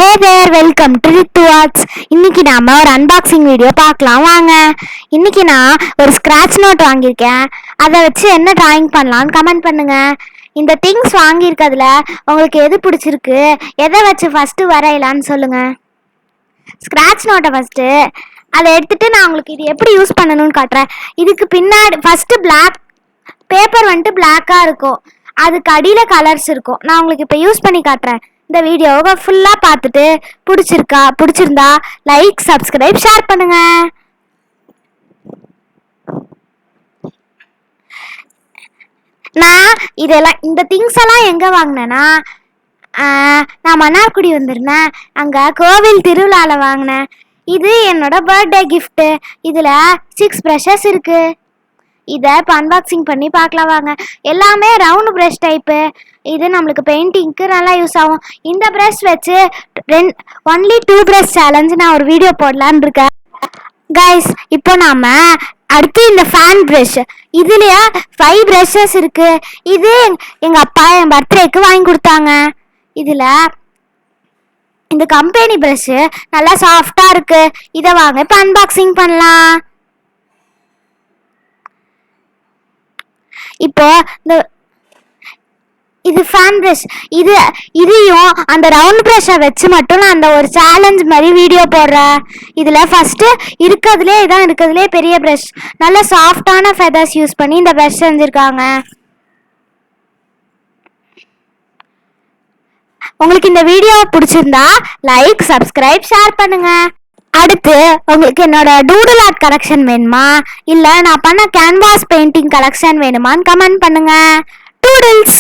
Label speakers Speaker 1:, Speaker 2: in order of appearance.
Speaker 1: Hey there, welcome to Rithu arts. இன்னைக்கு நாம ஒரு அன்பாக்சிங் வீடியோ பார்க்கலாம் வாங்க. இன்னைக்கு நான் ஒரு ஸ்கிராட்ச் நோட் வாங்கியிருக்கேன். அதை வச்சு என்ன டிராயிங் பண்ணலாம்னு கமெண்ட் பண்ணுங்க. இந்த திங்ஸ் வாங்கியிருக்கிறதுல உங்களுக்கு எது பிடிச்சிருக்கு, எதை வச்சு ஃபர்ஸ்ட் வரையலான்னு சொல்லுங்க. ஸ்கிராட்ச் நோட்டை ஃபர்ஸ்ட் அதை எடுத்துட்டு நான் உங்களுக்கு இது எப்படி யூஸ் பண்ணணும்னு காட்டுறேன். இதுக்கு பின்னாடி ஃபர்ஸ்ட் பிளாக் பேப்பர் வந்துட்டு பிளாக்கா இருக்கும், அதுக்கு அடியில கலர்ஸ் இருக்கும். நான் உங்களுக்கு இப்போ யூஸ் பண்ணி காட்டுறேன். இந்த வீடியோவை ஃபுல்லா பார்த்துட்டு பிடிச்சிருந்தா லைக், சப்ஸ்கிரைப், ஷேர் பண்ணுங்க. நான் இந்த திங்ஸ் எல்லாம் எங்க வாங்கினேன்னா, நான் மன்னார்குடி வந்திருந்தேன், அங்க கோவில் திருவிழால வாங்கினேன். இது என்னோட பர்த்டே கிஃப்ட். இதுல 6 ப்ரஷஸ் இருக்கு. இதை இப்போ அன்பாக்சிங் பண்ணி பார்க்கலாம் வாங்க. எல்லாமே ரவுண்ட் ப்ரஷ் டைப்பு. இது நம்மளுக்கு பெயிண்டிங்க்கு நல்லா யூஸ் ஆகும். இந்த ப்ரஷ் வச்சு ஒன்லி 2 ப்ரஷ் சேலஞ்ச் நான் ஒரு வீடியோ போடலான்னு இருக்கேன் கைஸ். இப்போ நாம அடுத்து இந்த ஃபேன் ப்ரஷ். இதுலயே 5 ப்ரஷஸ் இருக்கு. இது எங்க அப்பா என் பர்த்டேக்கு வாங்கி கொடுத்தாங்க. இதுல இந்த கம்பெனி ப்ரஷ் நல்லா சாஃப்டா இருக்கு. இதை வாங்க இப்போ அன்பாக்சிங் பண்ணலாம். இப்போ இது ஃபேன் ப்ரஷ். இதையும் அந்த ரவுண்ட் ப்ரஷை வச்சு மட்டும் நான் அந்த ஒரு சேலஞ்ச் மாதிரி வீடியோ போடுறேன். இதுல ஃபர்ஸ்ட் இருக்கிறதுலே பெரிய ப்ரஷ். நல்ல சாஃப்டான ஃபெதர்ஸ் யூஸ் பண்ணி இந்த ப்ரஷ் செஞ்சிருக்காங்க. உங்களுக்கு இந்த வீடியோ பிடிச்சிருந்தா லைக், சப்ஸ்கிரைப், ஷேர் பண்ணுங்க. அடுத்து உங்களுக்கு என்னோட டூடுல் ஆர்ட் கலெக்ஷன் வேணுமா, இல்ல நான் பண்ண கேன்வாஸ் பெயிண்டிங் கலெக்ஷன் வேணுமான்னு கமெண்ட் பண்ணுங்க. டூடுல்ஸ்.